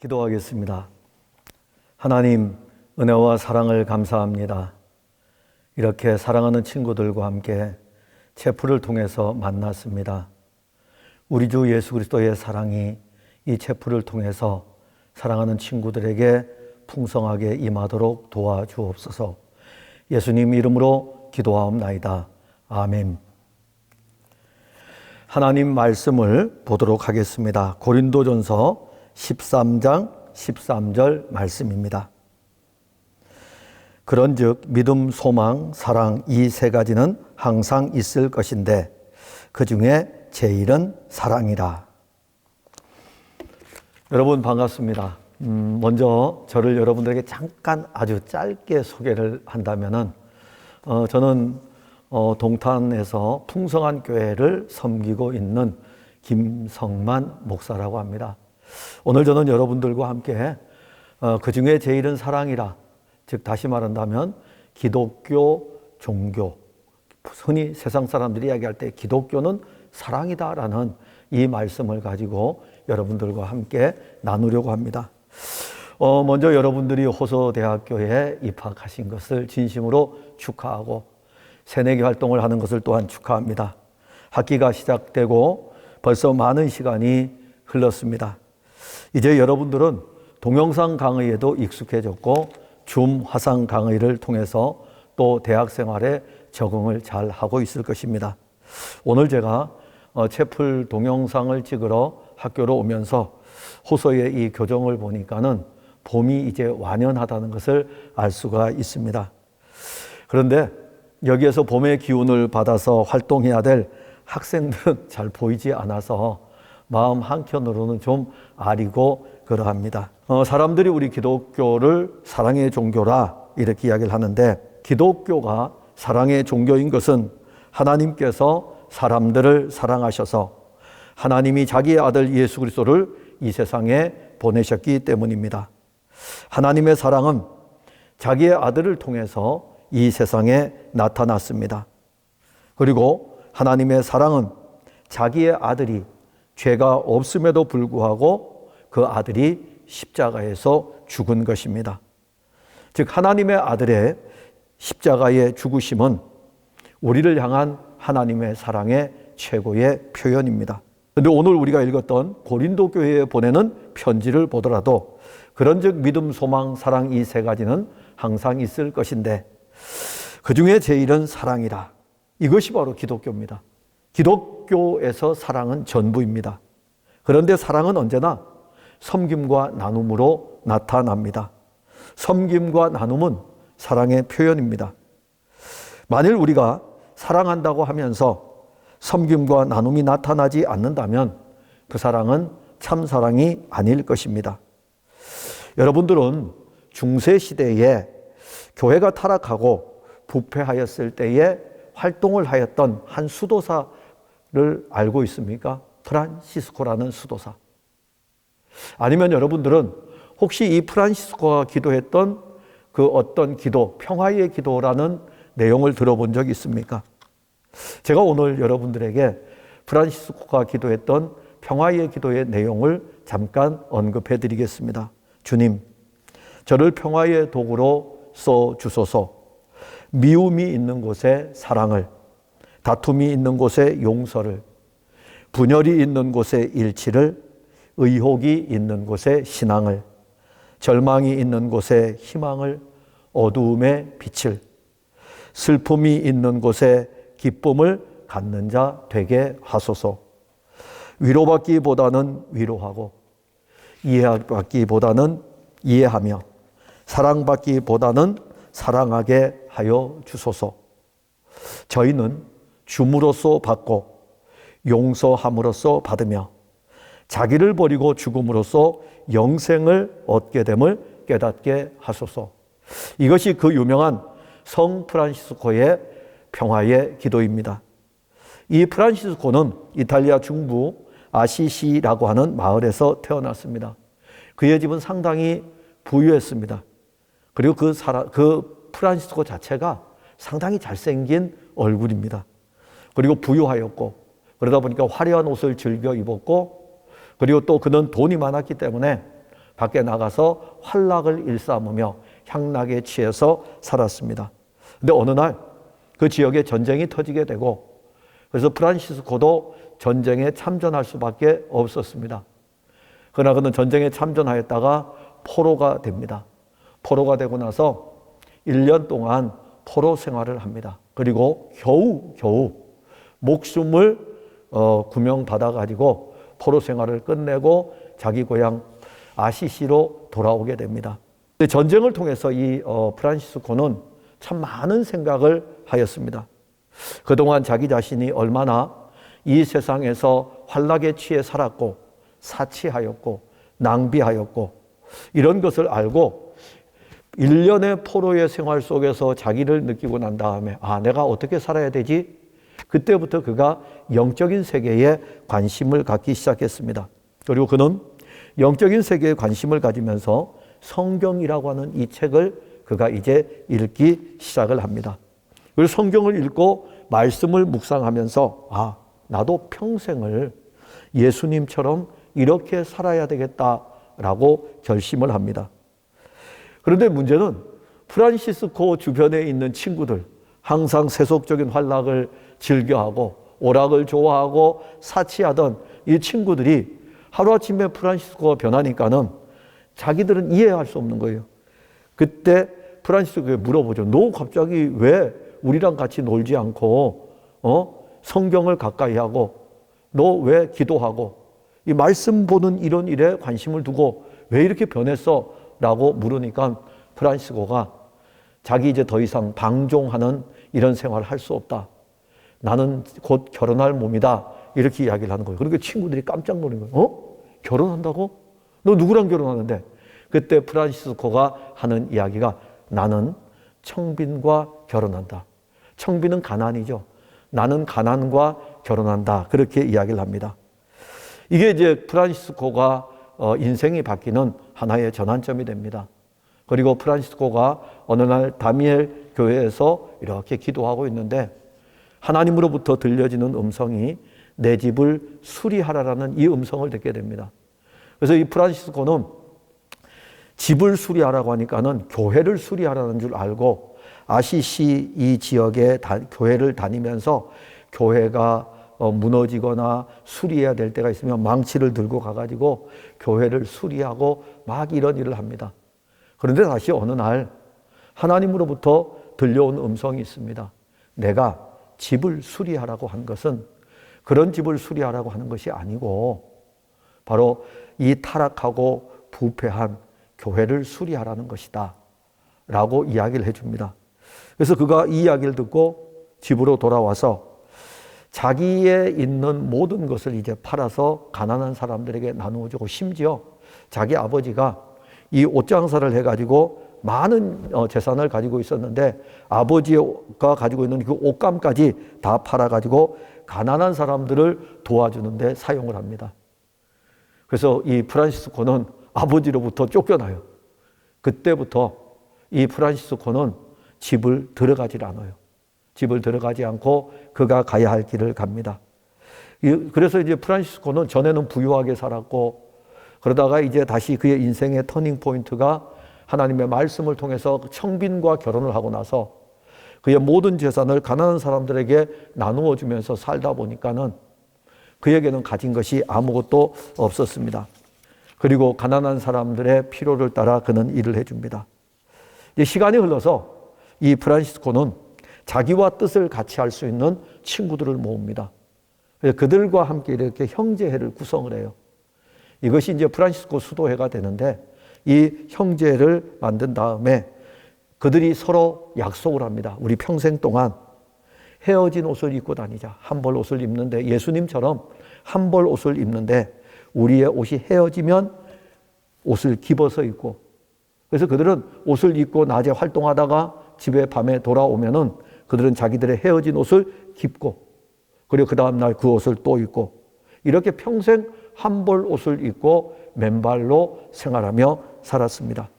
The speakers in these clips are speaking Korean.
기도하겠습니다. 하나님, 은혜와 사랑을 감사합니다. 이렇게 사랑하는 친구들과 함께 체프를 통해서 만났습니다. 우리 주 예수 그리스도의 사랑이 이 체프를 통해서 사랑하는 친구들에게 풍성하게 임하도록 도와주옵소서. 예수님 이름으로 기도하옵나이다. 아멘. 하나님 말씀을 보도록 하겠습니다. 고린도전서 13장 13절 말씀입니다. 그런즉 믿음, 소망, 사랑 이 세 가지는 항상 있을 것인데 그 중에 제일은 사랑이라. 여러분 반갑습니다. 먼저 저를 여러분들에게 잠깐 아주 짧게 소개를 한다면은 저는 동탄에서 풍성한 교회를 섬기고 있는 김성만 목사라고 합니다. 오늘 저는 여러분들과 함께 그 중에 제일은 사랑이라, 즉 다시 말한다면 기독교 종교, 흔히 세상 사람들이 이야기할 때 기독교는 사랑이다라는 이 말씀을 가지고 여러분들과 함께 나누려고 합니다. 먼저 여러분들이 호서대학교에 입학하신 것을 진심으로 축하하고 새내기 활동을 하는 것을 또한 축하합니다. 학기가 시작되고 벌써 많은 시간이 흘렀습니다. 이제 여러분들은 동영상 강의에도 익숙해졌고 줌 화상 강의를 통해서 또 대학 생활에 적응을 잘 하고 있을 것입니다. 오늘 제가 채플 동영상을 찍으러 학교로 오면서 호서의 이 교정을 보니까는 봄이 이제 완연하다는 것을 알 수가 있습니다. 그런데 여기에서 봄의 기운을 받아서 활동해야 될 학생들은 잘 보이지 않아서 마음 한켠으로는 좀 아리고 그러합니다. 사람들이 우리 기독교를 사랑의 종교라 이렇게 이야기를 하는데, 기독교가 사랑의 종교인 것은 하나님께서 사람들을 사랑하셔서 하나님이 자기의 아들 예수 그리스도를 이 세상에 보내셨기 때문입니다. 하나님의 사랑은 자기의 아들을 통해서 이 세상에 나타났습니다. 그리고 하나님의 사랑은 자기의 아들이 죄가 없음에도 불구하고 그 아들이 십자가에서 죽은 것입니다. 즉 하나님의 아들의 십자가의 죽으심은 우리를 향한 하나님의 사랑의 최고의 표현입니다. 그런데 오늘 우리가 읽었던 고린도 교회에 보내는 편지를 보더라도 그런즉 믿음, 소망, 사랑 이 세 가지는 항상 있을 것인데 그 중에 제일은 사랑이라. 이것이 바로 기독교입니다. 기독교에서 사랑은 전부입니다. 그런데 사랑은 언제나 섬김과 나눔으로 나타납니다. 섬김과 나눔은 사랑의 표현입니다. 만일 우리가 사랑한다고 하면서 섬김과 나눔이 나타나지 않는다면 그 사랑은 참 사랑이 아닐 것입니다. 여러분들은 중세시대에 교회가 타락하고 부패하였을 때에 활동을 하였던 한 수도사를 알고 있습니까? 프란시스코라는 수도사. 아니면 여러분들은 혹시 이 프란시스코가 기도했던 그 어떤 기도, 평화의 기도라는 내용을 들어본 적 있습니까? 제가 오늘 여러분들에게 프란시스코가 기도했던 평화의 기도의 내용을 잠깐 언급해 드리겠습니다. 주님, 저를 평화의 도구로 써 주소서. 미움이 있는 곳에 사랑을, 다툼이 있는 곳에 용서를, 분열이 있는 곳에 일치를, 의혹이 있는 곳에 신앙을, 절망이 있는 곳에 희망을, 어두움에 빛을, 슬픔이 있는 곳에 기쁨을 갖는 자 되게 하소서. 위로받기보다는 위로하고, 이해받기보다는 이해하며, 사랑받기보다는 사랑하게 하여 주소서. 저희는 줌으로써 받고 용서함으로써 받으며 자기를 버리고 죽음으로써 영생을 얻게 됨을 깨닫게 하소서. 이것이 그 유명한 성 프란시스코의 평화의 기도입니다. 이 프란시스코는 이탈리아 중부 아시시라고 하는 마을에서 태어났습니다. 그의 집은 상당히 부유했습니다. 그리고 그 프란시스코 자체가 상당히 잘생긴 얼굴입니다. 그리고 부유하였고, 그러다 보니까 화려한 옷을 즐겨 입었고, 그리고 또 그는 돈이 많았기 때문에 밖에 나가서 활락을 일삼으며 향락에 취해서 살았습니다. 근데 어느 날 그 지역에 전쟁이 터지게 되고, 그래서 프란시스코도 전쟁에 참전할 수밖에 없었습니다. 그러나 그는 전쟁에 참전하였다가 포로가 됩니다. 포로가 되고 나서 1년 동안 포로 생활을 합니다. 그리고 겨우 목숨을 구명받아 가지고 포로 생활을 끝내고 자기 고향 아시시로 돌아오게 됩니다. 전쟁을 통해서 이 프란시스코는 참 많은 생각을 하였습니다. 그동안 자기 자신이 얼마나 이 세상에서 환락에 취해 살았고 사치하였고 낭비하였고 이런 것을 알고 1년의 포로의 생활 속에서 자기를 느끼고 난 다음에 내가 어떻게 살아야 되지? 그때부터 그가 영적인 세계에 관심을 갖기 시작했습니다. 그리고 그는 영적인 세계에 관심을 가지면서 성경이라고 하는 이 책을 그가 이제 읽기 시작을 합니다. 그리고 성경을 읽고 말씀을 묵상하면서 나도 평생을 예수님처럼 이렇게 살아야 되겠다라고 결심을 합니다. 그런데 문제는 프란시스코 주변에 있는 친구들, 항상 세속적인 활락을 즐겨하고 오락을 좋아하고 사치하던 이 친구들이 하루아침에 프란시스코가 변하니까는 자기들은 이해할 수 없는 거예요. 그때 프란시스코에 물어보죠. 너 갑자기 왜 우리랑 같이 놀지 않고 성경을 가까이 하고 너 왜 기도하고 이 말씀 보는 이런 일에 관심을 두고 왜 이렇게 변했어? 라고 물으니까 프란시스코가 자기 이제 더 이상 방종하는 이런 생활을 할 수 없다. 나는 곧 결혼할 몸이다. 이렇게 이야기를 하는 거예요. 그러니까 친구들이 깜짝 놀란 거예요. 결혼한다고? 너 누구랑 결혼하는데? 그때 프란시스코가 하는 이야기가 나는 청빈과 결혼한다. 청빈은 가난이죠. 나는 가난과 결혼한다. 그렇게 이야기를 합니다. 이게 이제 프란시스코가 인생이 바뀌는 하나의 전환점이 됩니다. 그리고 프란시스코가 어느 날 다미엘 교회에서 이렇게 기도하고 있는데 하나님으로부터 들려지는 음성이 내 집을 수리하라라는 이 음성을 듣게 됩니다. 그래서 이 프란시스코는 집을 수리하라고 하니까는 교회를 수리하라는 줄 알고 아시시 이 지역에 교회를 다니면서 교회가 무너지거나 수리해야 될 때가 있으면 망치를 들고 가가지고 교회를 수리하고 막 이런 일을 합니다. 그런데 다시 어느 날 하나님으로부터 들려온 음성이 있습니다. 내가 집을 수리하라고 한 것은 그런 집을 수리하라고 하는 것이 아니고 바로 이 타락하고 부패한 교회를 수리하라는 것이다 라고 이야기를 해줍니다. 그래서 그가 이 이야기를 듣고 집으로 돌아와서 자기의 있는 모든 것을 이제 팔아서 가난한 사람들에게 나누어 주고, 심지어 자기 아버지가 이 옷장사를 해가지고 많은 재산을 가지고 있었는데 아버지가 가지고 있는 그 옷감까지 다 팔아가지고 가난한 사람들을 도와주는 데 사용을 합니다. 그래서 이 프란시스코는 아버지로부터 쫓겨나요. 그때부터 이 프란시스코는 집을 들어가질 않아요. 집을 들어가지 않고 그가 가야 할 길을 갑니다. 그래서 이제 프란시스코는 전에는 부유하게 살았고, 그러다가 이제 다시 그의 인생의 터닝 포인트가 하나님의 말씀을 통해서 청빈과 결혼을 하고 나서 그의 모든 재산을 가난한 사람들에게 나누어 주면서 살다 보니까는 그에게는 가진 것이 아무것도 없었습니다. 그리고 가난한 사람들의 필요를 따라 그는 일을 해줍니다. 이제 시간이 흘러서 이 프란시스코는 자기와 뜻을 같이 할 수 있는 친구들을 모읍니다. 그들과 함께 이렇게 형제회를 구성을 해요. 이것이 이제 프란시스코 수도회가 되는데, 이 형제를 만든 다음에 그들이 서로 약속을 합니다. 우리 평생 동안 헤어진 옷을 입고 다니자. 한 벌 옷을 입는데, 예수님처럼 한 벌 옷을 입는데 우리의 옷이 헤어지면 옷을 집어서 입고, 그래서 그들은 옷을 입고 낮에 활동하다가 집에 밤에 돌아오면은 그들은 자기들의 헤어진 옷을 깁고, 그리고 그 다음날 그 옷을 또 입고, 이렇게 평생 한 벌 옷을 입고 맨발로 생활하며 살았습니다.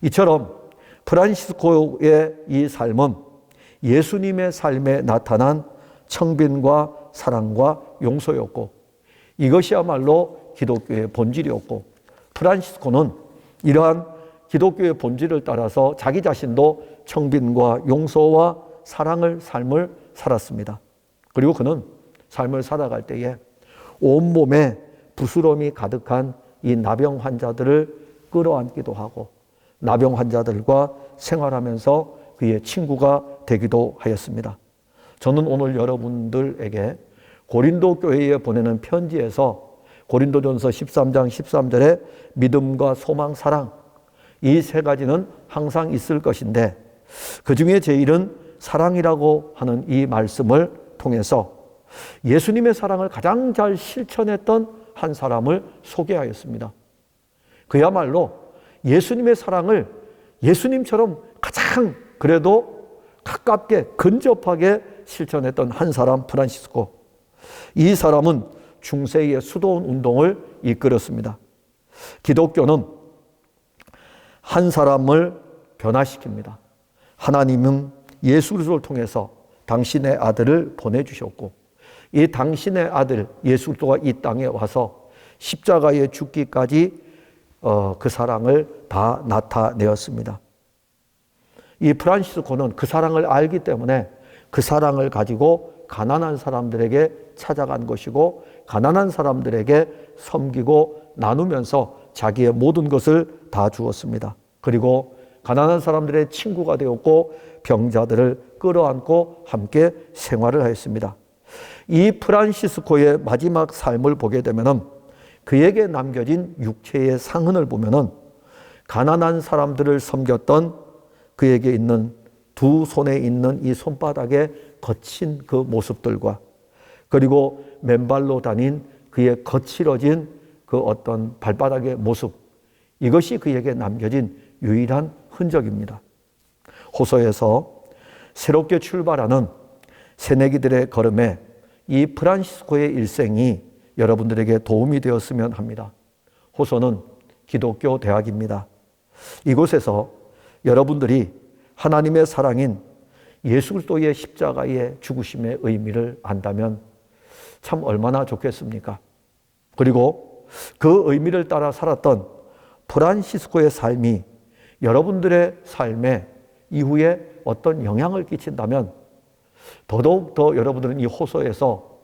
이처럼 프란시스코의 이 삶은 예수님의 삶에 나타난 청빈과 사랑과 용서였고, 이것이야말로 기독교의 본질이었고, 프란시스코는 이러한 기독교의 본질을 따라서 자기 자신도 청빈과 용서와 사랑을 삶을 살았습니다. 그리고 그는 삶을 살아갈 때에 온몸에 부스럼이 가득한 이 나병 환자들을 끌어안기도 하고, 나병 환자들과 생활하면서 그의 친구가 되기도 하였습니다. 저는 오늘 여러분들에게 고린도 교회에 보내는 편지에서 고린도전서 13장 13절에 믿음과 소망, 사랑, 이 세 가지는 항상 있을 것인데 그 중에 제일은 사랑이라고 하는 이 말씀을 통해서 예수님의 사랑을 가장 잘 실천했던 한 사람을 소개하였습니다. 그야말로 예수님의 사랑을 예수님처럼 가장 그래도 가깝게 근접하게 실천했던 한 사람, 프란시스코. 이 사람은 중세의 수도원 운동을 이끌었습니다. 기독교는 한 사람을 변화시킵니다. 하나님은 예수 그리스도를 통해서 당신의 아들을 보내주셨고, 이 당신의 아들 예수 그리스도가 이 땅에 와서 십자가에 죽기까지 그 사랑을 다 나타내었습니다. 이 프란시스코는 그 사랑을 알기 때문에 그 사랑을 가지고 가난한 사람들에게 찾아간 것이고, 가난한 사람들에게 섬기고 나누면서 자기의 모든 것을 다 주었습니다. 그리고 가난한 사람들의 친구가 되었고 병자들을 끌어안고 함께 생활을 하였습니다. 이 프란시스코의 마지막 삶을 보게 되면은 그에게 남겨진 육체의 상흔을 보면은 가난한 사람들을 섬겼던 그에게 있는 두 손에 있는 이 손바닥에 거친 그 모습들과, 그리고 맨발로 다닌 그의 거칠어진 그 어떤 발바닥의 모습, 이것이 그에게 남겨진 유일한 흔적입니다. 호소에서 새롭게 출발하는 새내기들의 걸음에 이 프란시스코의 일생이 여러분들에게 도움이 되었으면 합니다. 호소는 기독교 대학입니다. 이곳에서 여러분들이 하나님의 사랑인 예수 그리스도의 십자가의 죽으심의 의미를 안다면 참 얼마나 좋겠습니까? 그리고 그 의미를 따라 살았던 프란시스코의 삶이 여러분들의 삶에 이후에 어떤 영향을 끼친다면 더더욱 더 여러분들은 이 호소에서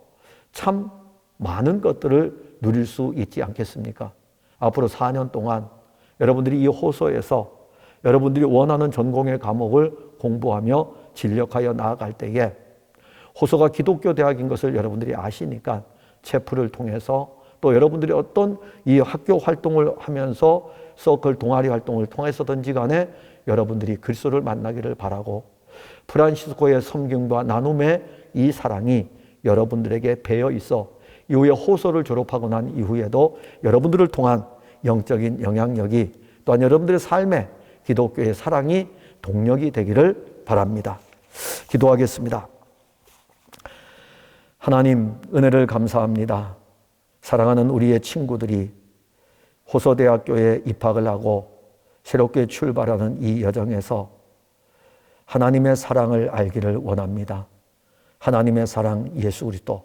참 많은 것들을 누릴 수 있지 않겠습니까? 앞으로 4년 동안 여러분들이 이 호소에서 여러분들이 원하는 전공의 과목을 공부하며 진력하여 나아갈 때에 호소가 기독교 대학인 것을 여러분들이 아시니까 체프를 통해서 또 여러분들이 어떤 이 학교 활동을 하면서 서클 동아리 활동을 통해서든지 간에 여러분들이 그리스도를 만나기를 바라고, 프란시스코의 섬김과 나눔의 이 사랑이 여러분들에게 배어 있어 이후에 호소를 졸업하고 난 이후에도 여러분들을 통한 영적인 영향력이, 또한 여러분들의 삶에 기독교의 사랑이 동력이 되기를 바랍니다. 기도하겠습니다. 하나님, 은혜를 감사합니다. 사랑하는 우리의 친구들이 호서대학교에 입학을 하고 새롭게 출발하는 이 여정에서 하나님의 사랑을 알기를 원합니다. 하나님의 사랑 예수 그리스도,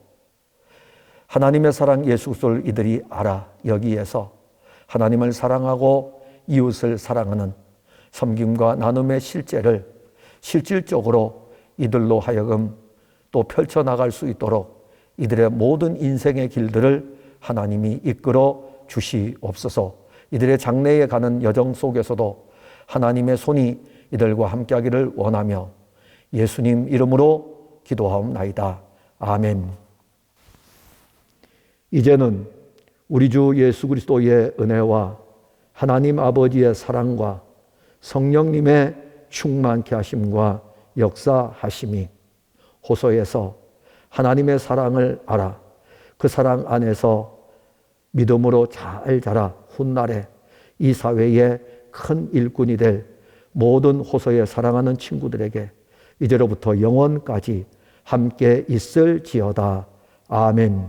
하나님의 사랑 예수 그리스도를 이들이 알아 여기에서 하나님을 사랑하고 이웃을 사랑하는 섬김과 나눔의 실제를 실질적으로 이들로 하여금 또 펼쳐나갈 수 있도록 이들의 모든 인생의 길들을 하나님이 이끌어 주시옵소서. 이들의 장래에 가는 여정 속에서도 하나님의 손이 이들과 함께하기를 원하며 예수님 이름으로 기도하옵나이다. 아멘. 이제는 우리 주 예수 그리스도의 은혜와 하나님 아버지의 사랑과 성령님의 충만케 하심과 역사하심이 호소에서 하나님의 사랑을 알아 그 사랑 안에서 믿음으로 잘 자라 훗날에 이 사회의 큰 일꾼이 될 모든 호소에 사랑하는 친구들에게 이제로부터 영원까지 함께 있을지어다. 아멘.